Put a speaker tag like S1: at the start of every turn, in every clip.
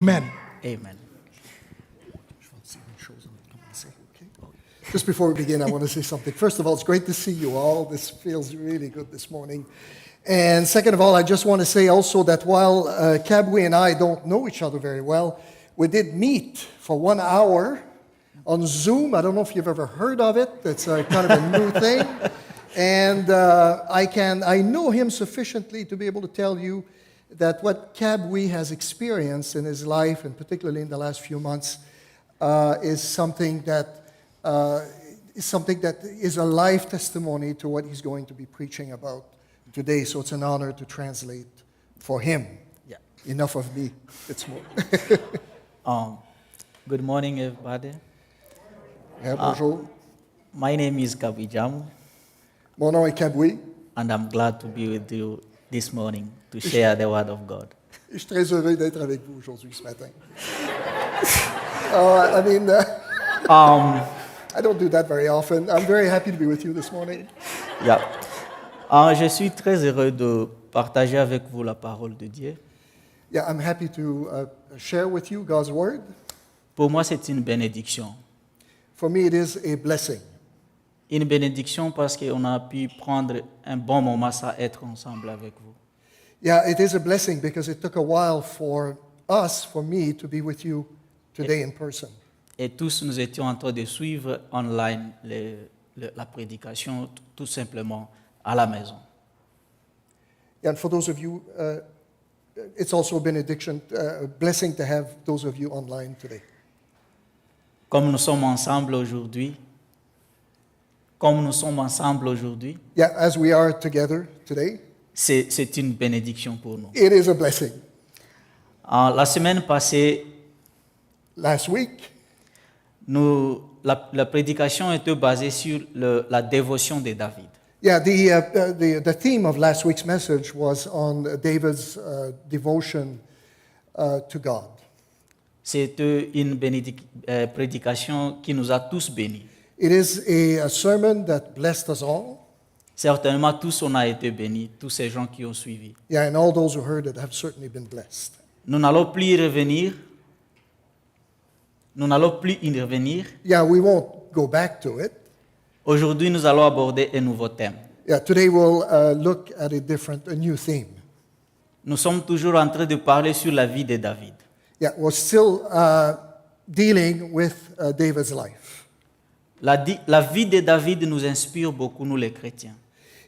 S1: Amen.
S2: Amen.
S3: Just before we begin, I want to say something. First of all, it's great to see you all. This feels really good this morning. And second of all, I just want to say also that while Kabwe and I don't know each other very well, we did meet for 1 hour on Zoom. I don't know if you've ever heard of it. It's kind of a new thing. And I know him sufficiently to be able to tell you that what Kabwe has experienced in his life, and particularly in the last few months, is something that is a life testimony to what he's going to be preaching about today. So it's an honor to translate for him.
S2: Yeah.
S3: Enough of me. It's more.
S2: Good morning, everybody.
S3: Yeah, bonjour.
S2: My name is Kabwe Jamu,
S3: Mon nom est Kabwe.
S2: and I'm glad to be with you this morning to share the Word of God.
S3: Je suis très heureux d'être avec vous aujourd'hui ce matin. I don't do that very often. I'm very happy to be with you this morning.
S2: Yeah. Je suis très heureux de partager avec vous la parole de Dieu.
S3: Yeah, I'm happy to share with you God's word.
S2: Pour moi, c'est une bénédiction.
S3: For me, it is a blessing.
S2: Une bénédiction parce qu'on a pu prendre un bon moment à être ensemble avec vous.
S3: Yeah, it is a blessing because it took a while for me, to be with you today in person.
S2: Et tous, nous étions en train de suivre online la prédication, tout simplement à la maison.
S3: And for those of you, it's also a blessing to have those of you online today.
S2: Comme nous sommes ensemble aujourd'hui,
S3: Yeah, as we are together today,
S2: c'est une bénédiction pour nous.
S3: it is a blessing.
S2: La semaine passée,
S3: Last week,
S2: la prédication était basée sur la dévotion de David.
S3: yeah, the theme of last week's message was on David's devotion to God.
S2: C'était une prédication qui nous a tous bénis.
S3: It is a sermon that blessed us all.
S2: Certainement, tous on a été bénis, tous ces gens qui ont suivi.
S3: Yeah, and all those who heard it have certainly been blessed.
S2: Nous n'allons plus y revenir.
S3: Yeah, we won't go back to it.
S2: Aujourd'hui, nous allons aborder un nouveau thème.
S3: Yeah, today we'll look at a new theme.
S2: Nous sommes toujours en train de parler sur la vie de David.
S3: Yeah, we're still dealing with David's life.
S2: La vie de David nous inspire beaucoup, nous les chrétiens.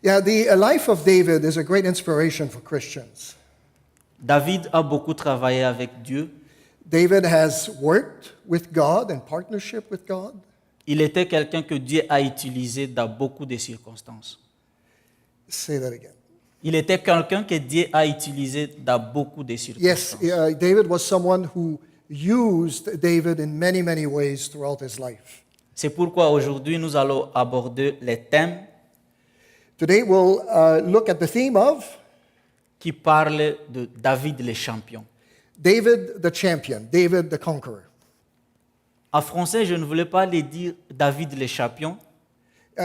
S3: Yeah, the life of David is a great inspiration for Christians.
S2: David a beaucoup travaillé avec Dieu.
S3: David has worked with God in partnership with God.
S2: Il était quelqu'un que Dieu a utilisé dans beaucoup de circonstances.
S3: Say that again.
S2: Il était quelqu'un que Dieu a utilisé dans beaucoup de
S3: Yes,
S2: circonstances.
S3: David was someone who used David in many, many ways throughout his life.
S2: C'est pourquoi aujourd'hui nous allons aborder les thèmes
S3: Today we'll look at the theme of
S2: qui parlent de David le champion.
S3: David the champion, David the conqueror.
S2: En français, je ne voulais pas le dire David le champion,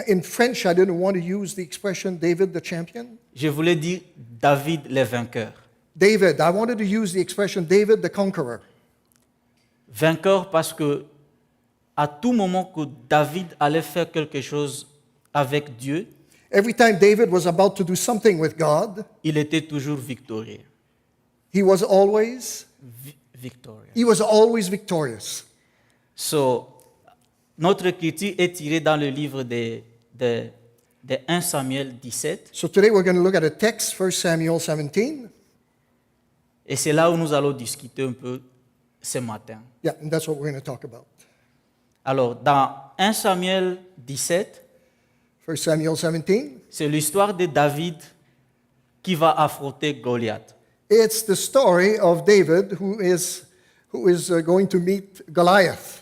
S3: In French, I didn't want to use the expression David the champion.
S2: je voulais dire David le vainqueur.
S3: David, I wanted to use the expression David the conqueror.
S2: Vainqueur parce que à tout moment que David allait faire quelque chose avec Dieu,
S3: Every time David was about to do something with God,
S2: il était toujours victorieux.
S3: he was always victorious.
S2: So, notre écriture est tirée dans le livre de 1 Samuel 17,
S3: So today we're going to look at a text, 1 Samuel 17.
S2: et c'est là où nous allons discuter un peu ce matin.
S3: Yeah, and that's what we're going to talk about.
S2: Alors, dans 1 Samuel 17,
S3: 1 Samuel 17.
S2: c'est l'histoire de David qui va affronter Goliath.
S3: It's the story of David who is going to meet Goliath.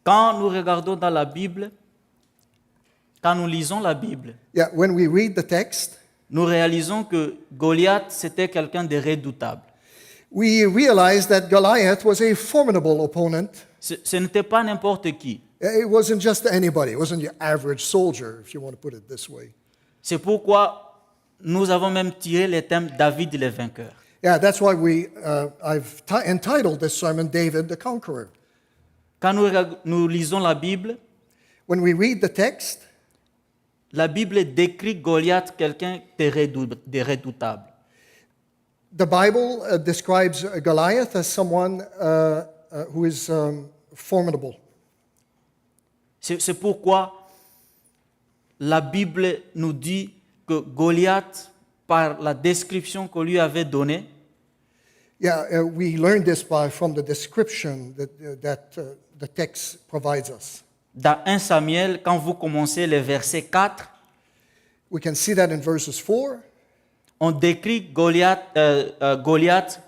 S2: Quand nous regardons dans la Bible, quand nous lisons la Bible,
S3: Yeah, when we read the text,
S2: nous réalisons que Goliath, c'était quelqu'un de redoutable.
S3: we realize that Goliath was a formidable opponent.
S2: Ce n'était pas n'importe qui.
S3: It wasn't just anybody. It wasn't your average soldier, if you want to put it this way.
S2: C'est pourquoi nous avons même tiré le thème David le vainqueur.
S3: Yeah, that's why I've entitled this sermon David the Conqueror.
S2: Quand nous lisons la Bible,
S3: When we read the text,
S2: la Bible décrit Goliath, quelqu'un de redoutable.
S3: the Bible describes Goliath as someone who is formidable.
S2: C'est pourquoi la Bible nous dit que Goliath, par la description qu'on lui avait donnée,
S3: Yeah, we learned this from the description that the text provides us.
S2: dans 1 Samuel, quand vous commencez le verset 4,
S3: We can see that in verses 4.
S2: on décrit Goliath,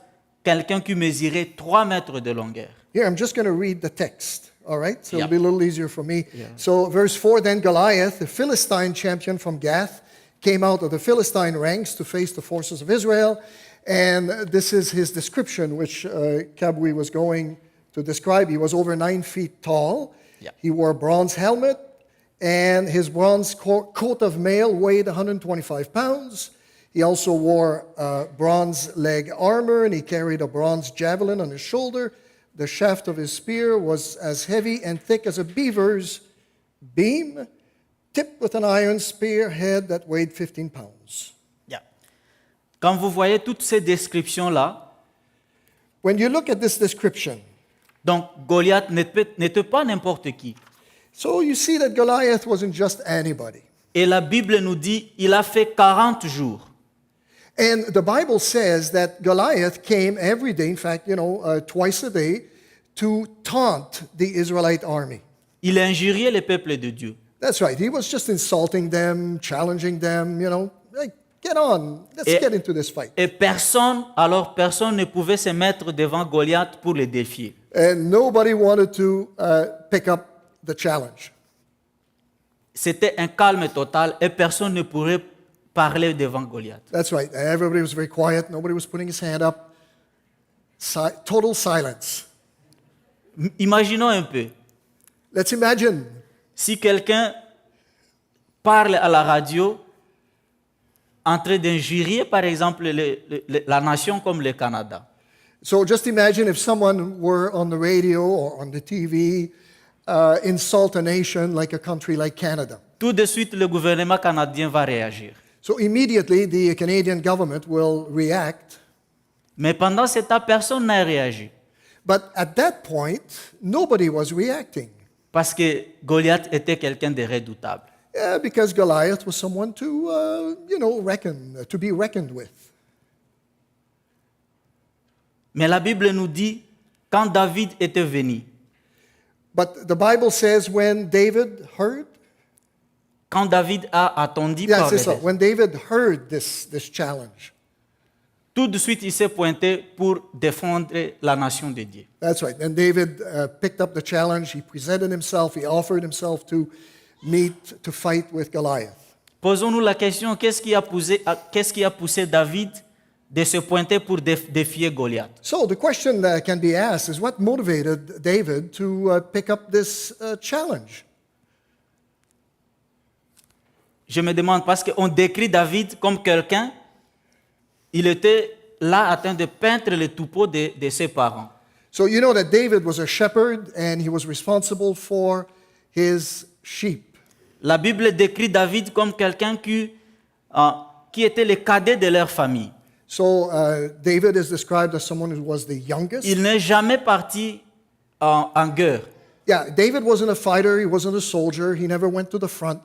S2: quelqu'un qui mesurait 3 mètres de longueur.
S3: Here, I'm just going to read the text, all right? So
S2: Yeah.
S3: it'll be a little easier for me.
S2: Yeah.
S3: So, verse 4, then Goliath, the Philistine champion from Gath, came out of the Philistine ranks to face the forces of Israel. And this is his description, which Kabui was going to describe. He was over 9 feet tall.
S2: Yeah.
S3: He wore a bronze helmet, and his bronze coat of mail weighed 125 pounds. He also wore bronze leg armor, and he carried a bronze javelin on his shoulder. The shaft of his spear was as heavy and thick as a beaver's beam, tipped with an iron spear head that weighed 15 pounds.
S2: Yeah. Quand vous voyez toutes ces descriptions-là,
S3: When you look at this description,
S2: donc Goliath n'était pas n'importe qui.
S3: so you see that Goliath wasn't just anybody.
S2: Et la Bible nous dit il a fait 40 jours.
S3: And the Bible says that Goliath came every day, in fact, twice a day, to taunt the Israelite army.
S2: Il injuriait le peuple de Dieu.
S3: That's right. He was just insulting them, challenging them, like, get on, let's
S2: Et-
S3: get into this fight.
S2: Et personne ne pouvait se mettre devant Goliath pour le défier.
S3: And nobody wanted to pick up the challenge.
S2: C'était un calme total et personne ne pourrait parler devant Goliath.
S3: That's right. Everybody was very quiet. Nobody was putting his hand up. Total silence.
S2: Imaginons un peu,
S3: Let's imagine
S2: si quelqu'un parle à la radio en train d'injurier, par exemple, la nation comme le Canada.
S3: So just imagine if someone were on the radio or on the TV insult a nation like a country like Canada.
S2: Tout de suite, le gouvernement canadien va réagir.
S3: So immediately the Canadian government will react.
S2: Mais pendant ce temps, personne n'a réagi.
S3: But at that point, nobody was reacting
S2: Parce que Goliath était quelqu'un de redoutable.
S3: because Goliath was someone to, to be reckoned with.
S2: Mais la Bible nous dit, quand David était venu,
S3: But the Bible says when David heard,
S2: quand David a attendu
S3: yes,
S2: parler,
S3: it's so. When David heard this challenge,
S2: tout de suite il s'est pointé pour défendre la nation de Dieu.
S3: that's right. And David picked up the challenge. He presented himself. He offered himself to fight with Goliath.
S2: Posons-nous la question, qu'est-ce qui a poussé David de se pointer pour défier Goliath?
S3: So the question that can be asked is what motivated David to pick up this challenge?
S2: Je me demande, parce qu'on décrit David comme quelqu'un, il était là en train de peindre le troupeau de ses parents.
S3: So you know that David was a shepherd and he was responsible for his sheep.
S2: La Bible décrit David comme quelqu'un qui était le cadet de leur famille.
S3: So David is described as someone who was the youngest.
S2: Il n'est jamais parti en guerre,
S3: Yeah, David wasn't a fighter. He wasn't a soldier. He never went to the front.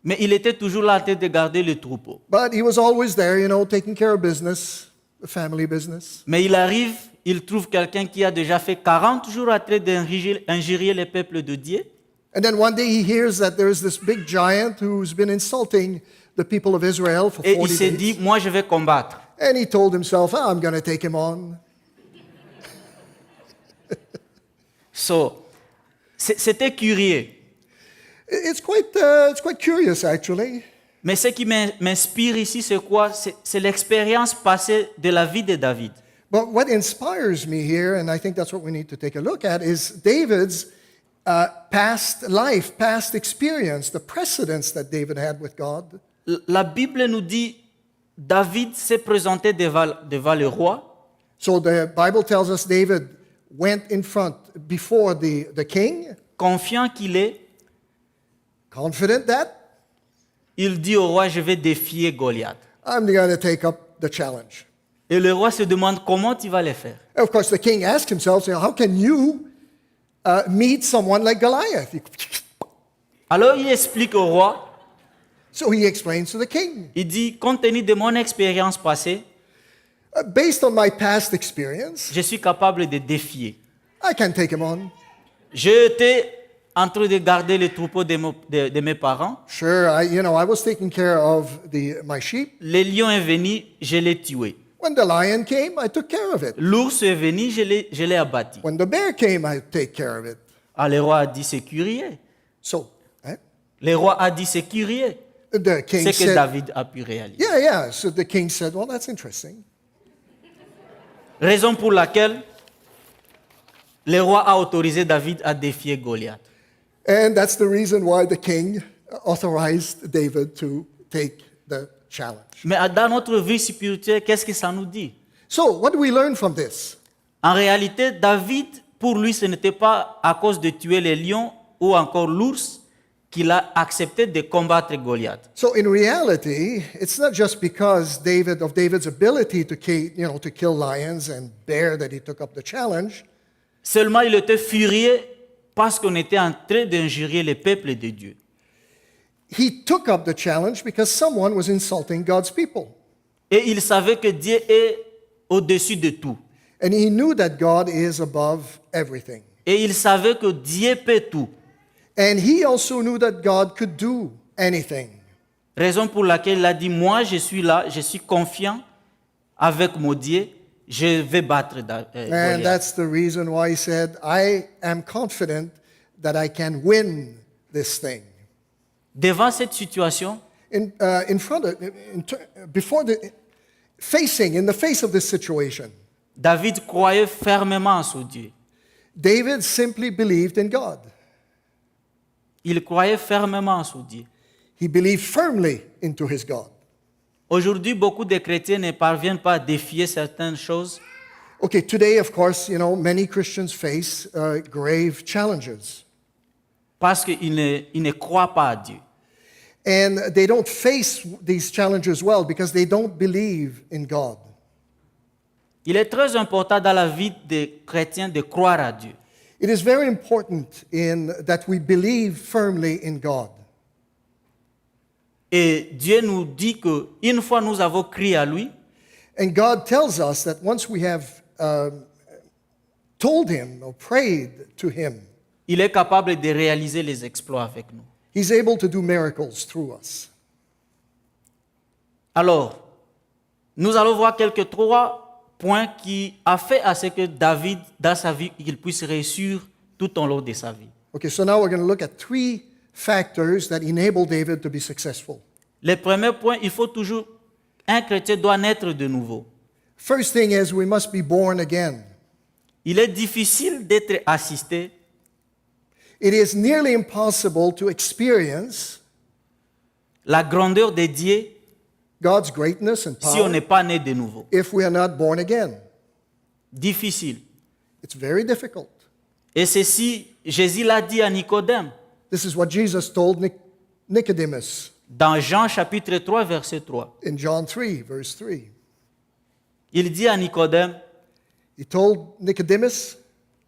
S2: mais il était toujours là en train de garder le troupeau.
S3: But he was always there, taking care of business, the family business.
S2: Mais il arrive, il trouve quelqu'un qui a déjà fait 40 jours en train d'injurier le peuple de Dieu.
S3: And then one day he hears that there is this big giant who's been insulting the people of Israel for
S2: Et il
S3: 40
S2: s'est
S3: days.
S2: dit, moi je vais combattre.
S3: And he told himself, I'm going to take him on.
S2: So, c'était curieux.
S3: It's quite curious, actually.
S2: Mais ce qui m'inspire ici, c'est quoi? C'est l'expérience passée de la vie de David.
S3: But what inspires me here, and I think that's what we need to take a look at, is David's past life, past experience, the precedence that David had with God.
S2: La Bible nous dit, David s'est présenté devant le roi
S3: So the Bible tells us David went in front before the king,
S2: confiant qu'il est,
S3: confident that
S2: il dit au roi, je vais défier Goliath.
S3: I'm going to take up the challenge.
S2: Et le roi se demande comment tu vas le faire.
S3: Of course, the king asked himself, how can you meet someone like Goliath?
S2: Alors il explique au roi,
S3: So he explains to the king,
S2: il dit, compte tenu de mon expérience passée,
S3: based on my past experience,
S2: je suis capable de défier.
S3: I can take him on.
S2: J'étais en train de garder le troupeau de mes parents.
S3: Sure, I was taking care of my sheep.
S2: Le lion est venu, je l'ai tué.
S3: When the lion came, I took care of it.
S2: L'ours est venu, je l'ai abattu.
S3: When the bear came, I take care of it.
S2: Ah, le roi a dit, c'est curieux.
S3: So,
S2: Le roi a dit, c'est curieux.
S3: the king
S2: C'est que
S3: said,
S2: David a pu réaliser.
S3: yeah. So the king said, well, that's interesting.
S2: Raison pour laquelle le roi a autorisé David à défier Goliath.
S3: And that's the reason why the king authorized David to take the challenge.
S2: Mais dans notre vie spirituelle, qu'est-ce que ça nous dit?
S3: So, what do we learn from this?
S2: En réalité, David, pour lui, ce n'était pas à cause de tuer les lions ou encore l'ours qu'il a accepté de combattre Goliath.
S3: So, in reality, it's not just because of David's ability to kill lions and bear that he took up the challenge.
S2: Seulement, il était furieux parce qu'on était en train d'injurier le peuple de Dieu.
S3: He took up the challenge because someone was insulting God's people.
S2: Et il savait que Dieu est au-dessus de tout.
S3: And he knew that God is above everything.
S2: Et il savait que Dieu peut tout.
S3: And he also knew that God could do anything.
S2: Raison pour laquelle il a dit, moi je suis là, je suis confiant avec mon Dieu, je vais battre
S3: And
S2: Goliath.
S3: that's the reason why he said, I am confident that I can win this thing.
S2: Devant cette situation,
S3: In the face of this situation,
S2: David croyait fermement en son Dieu.
S3: David simply believed in God.
S2: Il croyait fermement en son Dieu.
S3: He believed firmly into his God.
S2: Aujourd'hui, beaucoup de chrétiens ne parviennent pas à défier certaines choses
S3: Okay, today, of course, many Christians face grave challenges.
S2: parce qu'ils ne croient pas à Dieu.
S3: And they don't face these challenges well because they don't believe in God.
S2: Il est très important dans la vie des chrétiens de croire à Dieu.
S3: It is very important that we believe firmly in God.
S2: Et Dieu nous dit qu'une fois nous avons crié à lui,
S3: And God tells us that once we have told him or prayed to him,
S2: il est capable de réaliser les exploits avec nous.
S3: he's able to do miracles through us.
S2: Alors, nous allons voir quelques trois points qui a fait à ce que David, dans sa vie, il puisse réussir tout au long de sa vie.
S3: Okay, so now we're going to look at 3 factors that enable David to be successful.
S2: Le premier point, un chrétien doit naître de nouveau.
S3: First thing is we must be born again.
S2: Il est difficile d'être assisté
S3: It is nearly impossible to experience
S2: la grandeur de Dieu
S3: God's greatness and
S2: si on
S3: power
S2: n'est pas né de nouveau.
S3: if we are not born again.
S2: Difficile.
S3: It's very difficult.
S2: Et ceci, Jésus l'a dit à Nicodème
S3: This is what Jesus told Nicodemus
S2: dans Jean chapitre 3, verset 3.
S3: in John 3, verse 3.
S2: Il dit à Nicodème,
S3: He told Nicodemus,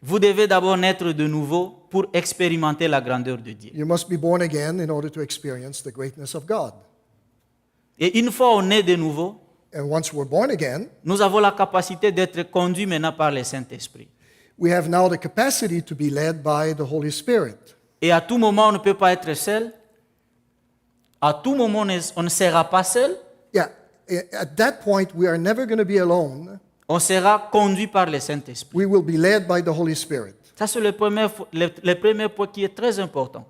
S2: vous devez d'abord naître de nouveau pour expérimenter la grandeur de Dieu.
S3: you must be born again in order to experience the greatness of God.
S2: Et une fois on est de nouveau,
S3: And once we're born again,
S2: nous avons la capacité d'être conduits maintenant par le Saint-Esprit.
S3: we have now the capacity to be led by the Holy Spirit.
S2: Et à tout moment, on ne peut pas être seul. À tout moment, on ne sera pas seul.
S3: Yeah, at that point, we are never going to be alone.
S2: On sera conduit par le Saint-Esprit.
S3: We will be led by the Holy Spirit.
S2: Ça, c'est le premier point qui est très important.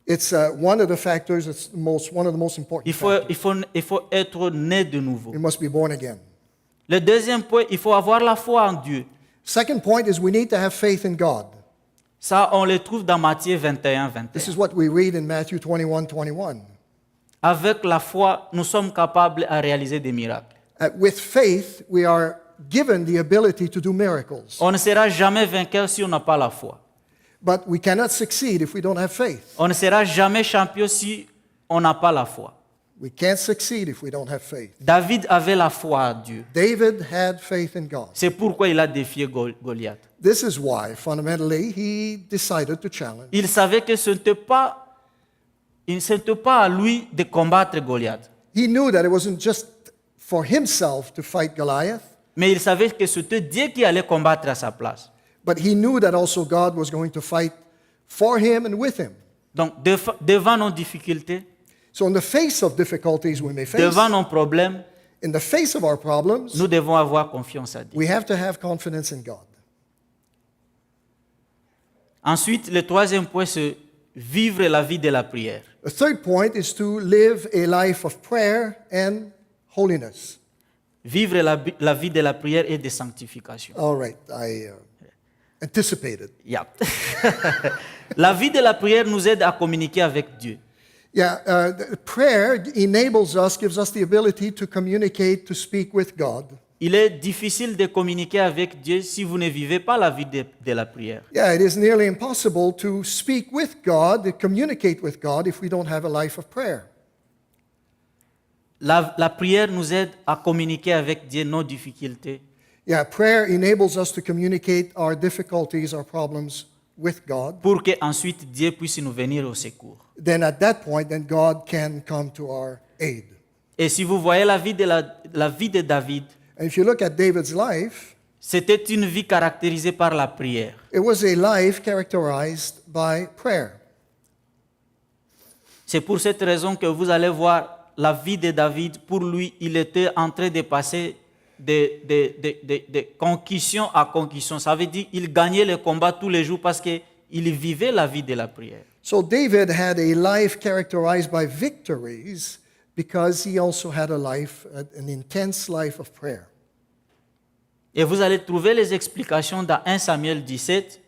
S3: It's one of the factors, it's one of the most important factors.
S2: Il faut être né de nouveau.
S3: We must be born again.
S2: Le deuxième point, il faut avoir la foi en Dieu.
S3: Second point is we need to have faith in God.
S2: Ça, on le trouve dans Matthieu 21, 21.
S3: This is what we read in Matthew 21:21.
S2: Avec la foi, nous sommes capables à réaliser des miracles.
S3: With faith, we are given the ability to do miracles.
S2: On ne sera jamais vainqueur si on n'a pas la foi.
S3: But we cannot succeed if we don't have faith.
S2: On ne sera jamais champion si on n'a pas la foi.
S3: We can't succeed if we don't have faith.
S2: David avait la foi à Dieu.
S3: David had faith in God.
S2: C'est pourquoi il a défié Goliath.
S3: This is why, fundamentally, he decided to challenge.
S2: Il savait que ce n'était pas à lui de combattre Goliath.
S3: He knew that it wasn't just for himself to fight Goliath,
S2: Mais il savait que c'était Dieu qui allait combattre à sa place.
S3: but he knew that also God was going to fight for him and with him.
S2: Donc, devant nos difficultés,
S3: So in the face of difficulties we may face,
S2: devant nos problèmes,
S3: in the face of our problems,
S2: nous devons avoir confiance à Dieu.
S3: we have to have confidence in God.
S2: Ensuite, le troisième point, c'est vivre la vie de la prière.
S3: The third point is to live a life of prayer and holiness.
S2: Vivre la vie de la prière et de sanctification.
S3: All right, I anticipated.
S2: Yeah. La vie de la prière nous aide à communiquer avec Dieu.
S3: Yeah, prayer enables us, gives us the ability to communicate, to speak with God.
S2: Il est difficile de communiquer avec Dieu si vous ne vivez pas la vie de la prière.
S3: Yeah, it is nearly impossible to speak with God, to communicate with God, if we don't have a life of prayer.
S2: La prière nous aide à communiquer avec Dieu nos difficultés.
S3: Yeah, prayer enables us to communicate our difficulties, our problems with God.
S2: Pour que ensuite Dieu puisse nous venir au secours.
S3: Then at that point, then God can come to our aid.
S2: Et si vous voyez la vie de David,
S3: And if you look at David's life,
S2: c'était une vie caractérisée par la prière.
S3: it was a life characterized by prayer.
S2: C'est pour cette raison que vous allez voir la vie de David. Pour lui, il était en train de passer de concussion à concussion. Ça veut dire qu'il gagnait le combat tous les jours parce qu'il vivait la vie de la prière.
S3: So David had a life characterized by victories because he also had a life, an intense life of prayer.
S2: Et vous allez trouver les explications dans 1 Samuel 17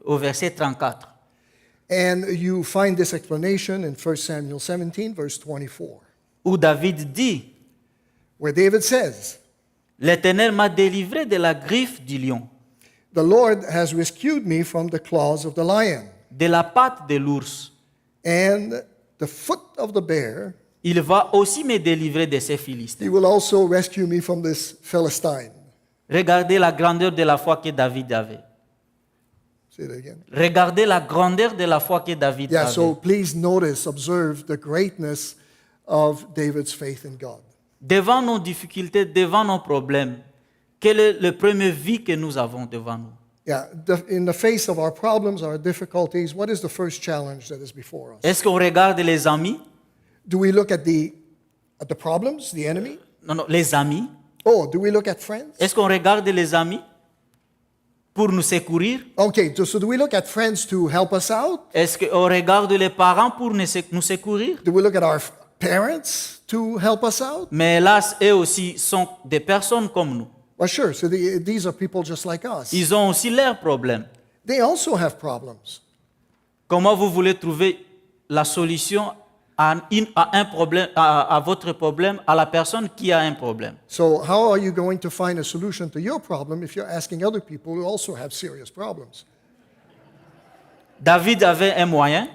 S2: au verset 34.
S3: And you find this explanation in 1 Samuel 17, verse 24,
S2: Où David dit,
S3: where David says,
S2: l'Éternel m'a délivré de la griffe du lion,
S3: "The Lord has rescued me from the claws of the lion
S2: de la patte de l'ours.
S3: and the foot of the bear.
S2: Il va aussi me délivrer de ces Philistins.
S3: He will also rescue me from this Philistine."
S2: Regardez la grandeur de la foi que David avait.
S3: Say that again.
S2: Regardez la grandeur de la foi que David
S3: Yeah,
S2: avait.
S3: so please notice, observe the greatness of David's faith in God.
S2: Devant nos difficultés, devant nos problèmes, quelle est la première vie que nous avons devant nous?
S3: Yeah, in the face of our problems, our difficulties, what is the first challenge that is before us?
S2: Est-ce qu'on regarde les amis?
S3: Do we look at the problems, the enemy?
S2: Non, les amis.
S3: Oh, do we look at friends?
S2: Est-ce qu'on regarde les amis pour nous secourir?
S3: Okay, so do we look at friends to help us out?
S2: Est-ce qu'on regarde les parents pour nous secourir?
S3: Do we look at our parents to help us out?
S2: Mais hélas, eux aussi sont des personnes comme nous.
S3: Well, sure. So these are people just like us.
S2: Ils ont aussi leurs problèmes.
S3: They also have problems.
S2: Comment vous voulez trouver la solution à un problème, à votre problème, à la personne qui a un problème?
S3: So how are you going to find a solution to your problem if you're asking other people who also have serious problems?
S2: David avait un moyen.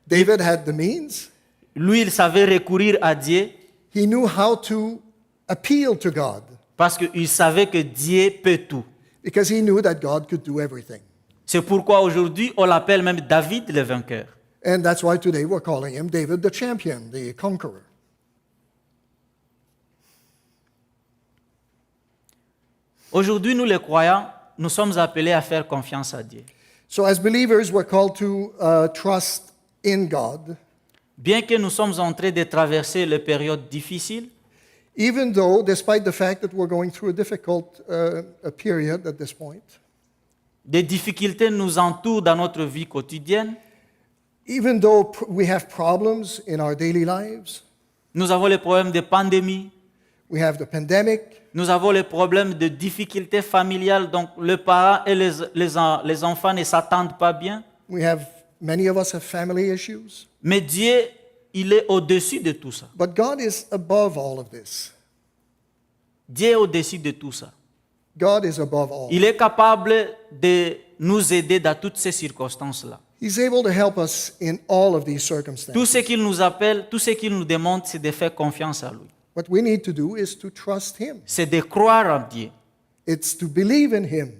S3: David had the means.
S2: Lui, il savait recourir à Dieu
S3: He knew how to appeal to God
S2: parce qu'il savait que Dieu peut tout.
S3: because he knew that God could do everything.
S2: C'est pourquoi aujourd'hui, on l'appelle même David le vainqueur.
S3: And that's why today we're calling him David the champion, the conqueror.
S2: Aujourd'hui, nous les croyants, nous sommes appelés à faire confiance à Dieu.
S3: So as believers, we're called to trust in God.
S2: Bien que nous sommes en train de traverser les périodes difficiles,
S3: Even though, despite the fact that we're going through a difficult a period at this point,
S2: des difficultés nous entourent dans notre vie quotidienne,
S3: even though we have problems in our daily lives,
S2: nous avons les problèmes de pandémie,
S3: we have the pandemic,
S2: nous avons les problèmes de difficultés familiales, donc les parents et les enfants ne s'attendent pas bien.
S3: many of us have family issues,
S2: Mais Dieu, il est au-dessus de tout ça.
S3: but God is above all of this.
S2: Dieu est au-dessus de tout ça.
S3: God is above all.
S2: Il est capable de nous aider dans toutes ces circonstances-là.
S3: He's able to help us in all of these
S2: Tout
S3: circumstances.
S2: ce qu'il nous appelle, tout ce qu'il nous demande, c'est de faire confiance à lui.
S3: What we need to do is to trust Him.
S2: C'est de croire en Dieu.
S3: It's to believe in Him.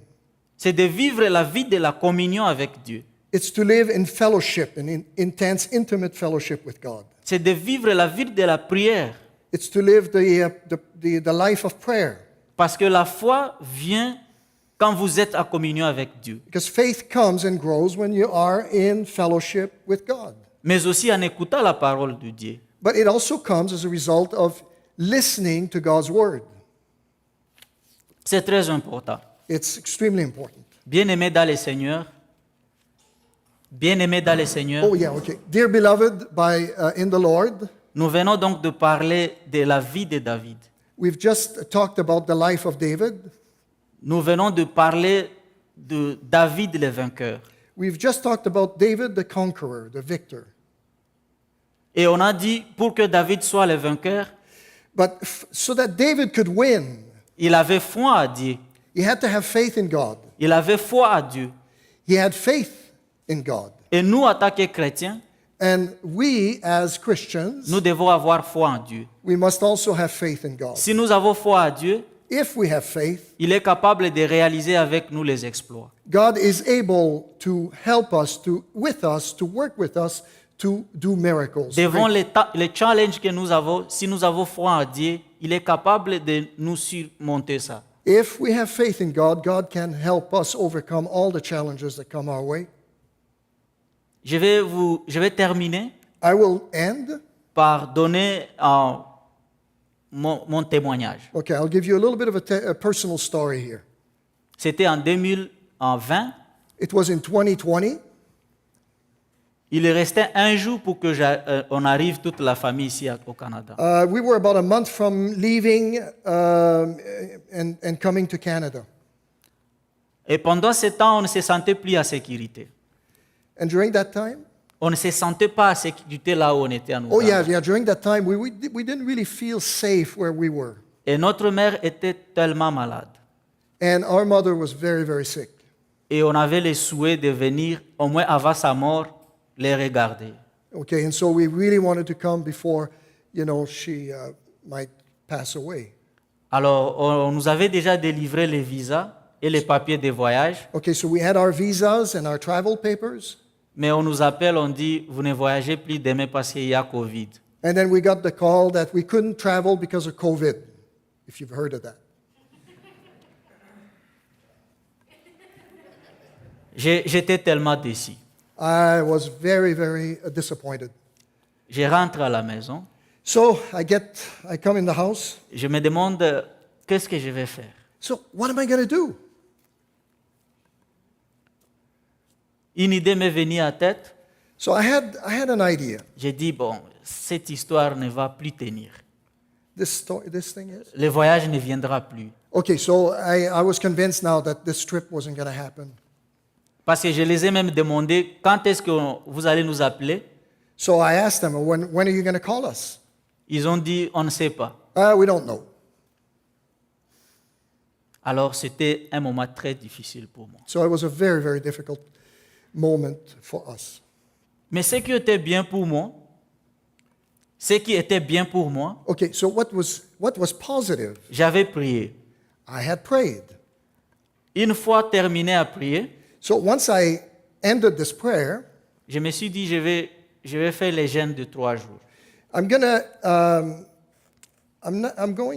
S2: C'est de vivre la vie de la communion avec Dieu.
S3: It's to live in fellowship, in intense, intimate fellowship with God.
S2: C'est de vivre la vie de la prière.
S3: It's to live the life of prayer.
S2: Parce que la foi vient quand vous êtes en communion avec Dieu.
S3: Because faith comes and grows when you are in fellowship with God.
S2: Mais aussi en écoutant la parole de Dieu.
S3: But it also comes as a result of listening to God's word.
S2: C'est très important.
S3: It's extremely important.
S2: Bien-aimés dans le Seigneur, bien-aimés dans le Seigneur,
S3: Oh, yeah, okay. Dear beloved in the Lord,
S2: nous venons donc de parler de la vie de David.
S3: we've just talked about the life of David.
S2: Nous venons de parler de David le vainqueur.
S3: We've just talked about David the conqueror, the victor.
S2: Et on a dit, pour que David soit le vainqueur,
S3: But so that David could win,
S2: il avait foi à Dieu.
S3: he had to have faith in God.
S2: Il avait foi à Dieu.
S3: He had faith in God.
S2: Et nous, en tant que chrétiens,
S3: And we, as Christians,
S2: nous devons avoir foi en Dieu.
S3: we must also have faith in God.
S2: Si nous avons foi à Dieu,
S3: If we have faith,
S2: il est capable de réaliser avec nous les exploits.
S3: God is able to help us, to work with us, to do miracles.
S2: Devant les challenges que nous avons, si nous avons foi en Dieu, il est capable de nous surmonter ça.
S3: If we have faith in God, God can help us overcome all the challenges that come our way.
S2: Je vais terminer
S3: I will end.
S2: par donner mon témoignage.
S3: Okay, I'll give you a little bit of a personal story here.
S2: C'était en 2020.
S3: It was in 2020.
S2: Il restait un jour pour que on arrive toute la famille ici au Canada.
S3: We were about a month from leaving and coming to Canada.
S2: Et pendant ce temps, on ne se sentait plus en sécurité.
S3: And during that time,
S2: On ne se sentait pas en sécurité là où on était en
S3: oh
S2: Ouganda.
S3: yeah, during that time, we didn't really feel safe where we were.
S2: Et notre mère était tellement malade.
S3: And our mother was very, very sick.
S2: Et on avait le souhait de venir, au moins avant sa mort, les regarder.
S3: Okay, and so we really wanted to come before, she might pass away.
S2: Alors, on nous avait déjà délivré les visas et les papiers de voyage,
S3: Okay, so we had our visas and our travel papers,
S2: mais on nous appelle, on dit, vous ne voyagez plus demain parce qu'il y a Covid.
S3: and then we got the call that we couldn't travel because of COVID, if you've heard of that.
S2: J'étais tellement déçu.
S3: I was very, very disappointed.
S2: Je rentre à la maison,
S3: So I come in the house.
S2: je me demande, qu'est-ce que je vais faire?
S3: So what am I going to do?
S2: Une idée m'est venue à tête.
S3: So I had an idea.
S2: J'ai dit, bon, cette histoire ne va plus tenir.
S3: This thing is.
S2: Le voyage ne viendra plus.
S3: Okay, so I was convinced now that this trip wasn't going to happen.
S2: Parce que je les ai même demandé, quand est-ce que vous allez nous appeler?
S3: So I asked them, when are you going to call us?
S2: Ils ont dit, on ne sait pas.
S3: We don't know.
S2: Alors, c'était un moment très difficile pour moi.
S3: So it was a very, very difficult moment for us.
S2: Mais ce qui était bien pour moi,
S3: Okay, so what was positive?
S2: j'avais prié.
S3: I had prayed.
S2: Une fois terminé à prier,
S3: So once I ended this prayer,
S2: je me suis dit, je vais faire les jeûnes de 3 jours.
S3: I'm going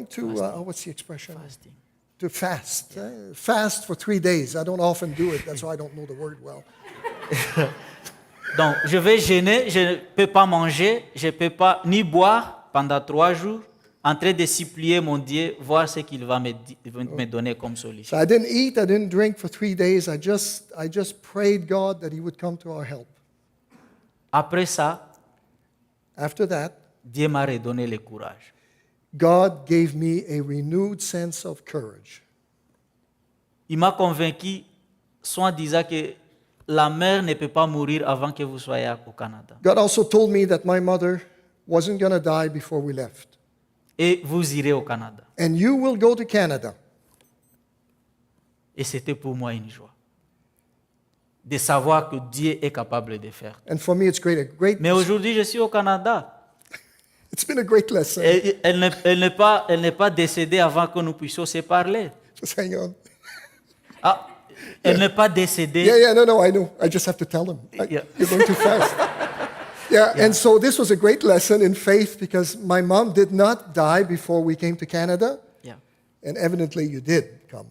S3: to, what's the expression?
S2: Fasting.
S3: To fast. Fast for 3 days. I don't often do it. That's why I don't know the word well.
S2: Donc, je vais jeûner, je ne peux pas manger, je ne peux pas ni boire pendant 3 jours, en train de supplier mon Dieu, voir ce qu'il va me donner comme solution.
S3: So I didn't eat, I didn't drink for 3 days. I just prayed God that He would come to our help.
S2: Après ça,
S3: After that,
S2: Dieu m'a redonné le courage.
S3: God gave me a renewed sense of courage.
S2: Il m'a convaincu, soit disant que la mère ne peut pas mourir avant que vous soyez au Canada.
S3: God also told me that my mother wasn't going to die before we left.
S2: Et vous irez au Canada.
S3: And you will go to Canada.
S2: Et c'était pour moi une joie de savoir que Dieu est capable de faire.
S3: And for me, it's
S2: Mais aujourd'hui, je suis au Canada.
S3: it's been a great lesson.
S2: Et elle n'est pas décédée avant que nous puissions se parler.
S3: Just hang on.
S2: Ah, elle n'est pas décédée.
S3: Yeah, no, I know. I just have to tell them.
S2: Yeah.
S3: You're going too fast. Yeah, and so this was a great lesson in faith because my mom did not die before we came to Canada,
S2: Yeah.
S3: and evidently you did come.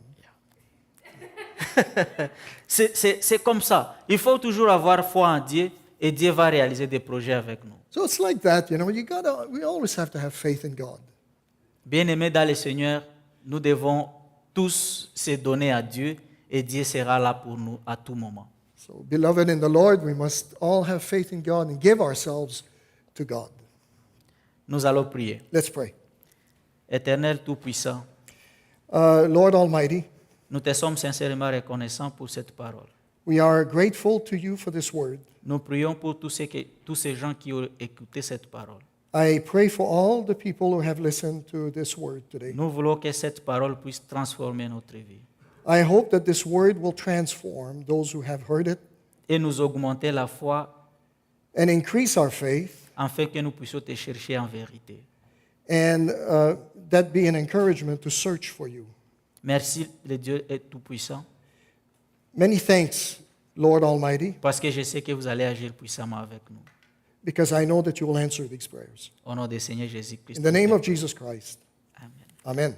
S2: C'est comme ça. Il faut toujours avoir foi en Dieu et Dieu va réaliser des projets avec nous.
S3: So it's like that, we always have to have faith in God.
S2: Bien-aimés dans le Seigneur, nous devons tous se donner à Dieu et Dieu sera là pour nous à tout moment.
S3: So, beloved in the Lord, we must all have faith in God and give ourselves to God.
S2: Nous allons prier.
S3: Let's pray.
S2: Éternel Tout-Puissant,
S3: Lord Almighty,
S2: nous te sommes sincèrement reconnaissants pour cette parole.
S3: we are grateful to you for this word.
S2: Nous prions pour tous ces gens qui ont écouté cette parole.
S3: I pray for all the people who have listened to this word today.
S2: Nous voulons que cette parole puisse transformer notre vie
S3: I hope that this word will transform those who have heard it
S2: et nous augmenter la foi
S3: and increase our faith,
S2: afin que nous puissions te chercher en vérité.
S3: and that be an encouragement to search for you.
S2: Merci, le Dieu est tout-puissant,
S3: Many thanks, Lord Almighty,
S2: parce que je sais que vous allez agir puissamment avec nous.
S3: because I know that you will answer these prayers.
S2: Au nom du Seigneur Jésus-Christ.
S3: In the name of Jesus Christ,
S2: Amen.
S3: amen.